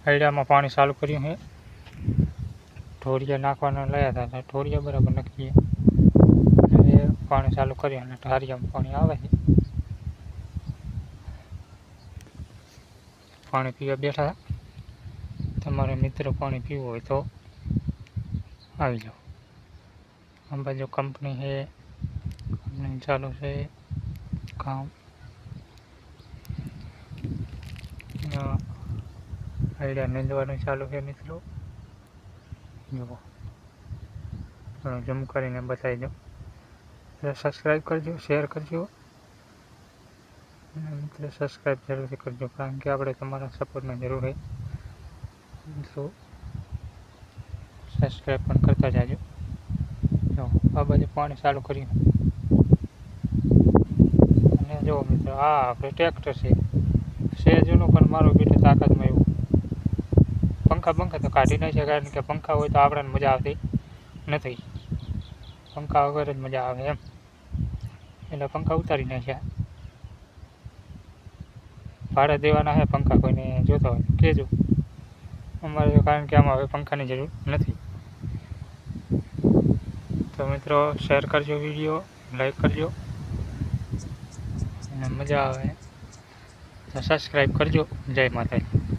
હૈડામાં પાણી ચાલુ કર્યું છે। ઢોરિયા નાખવાના લાયા હતા એટલે ઢોરિયા બરાબર નાખીએ અને પાણી ચાલુ કર્યું અને ઢારિયામાં પાણી આવે છે। પાણી પીવા બેઠા તમારે મિત્રો પાણી પીવું હોય તો આવી જાઓ। આ બાજુ કંપની છે, કંપની ચાલુ છે કામ। હૈડા નીંદવાનું ચાલુ છે મિત્રો, જુઓ ઝૂમ કરીને બતાવી દો। સબસ્ક્રાઈબ કરજો, શેર કરજો અને મિત્રો સબસ્ક્રાઈબ જરૂરથી કરજો, કારણ કે આપણે તમારા સપોર્ટની જરૂર છે, તો સબસ્ક્રાઈબ પણ કરતા જાજો। જો આ બાજુ પાણી ચાલુ કર્યું અને જો મિત્રો આ આપણે ટ્રેક્ટર છે જૂનું, પણ મારું બેટું તાકાતમાં એવું પંખા તો કાઢી નાખ્યા, કારણ કે પંખા હોય તો આપણને મજા આવતી નથી, પંખા વગર જ મજા આવે એમ, એટલે પંખા ઉતારી નાખ્યા। ભાડે દેવાના છે પંખા, કોઈને જોતા હોય તો કહેજો અમારે, કારણ કે આમાં હવે પંખાની જરૂર નથી। તો મિત્રો શેર કરજો, વિડીયો લાઈક કરજો અને મજા આવે તો સબસ્ક્રાઈબ કરજો। જય માતાજી।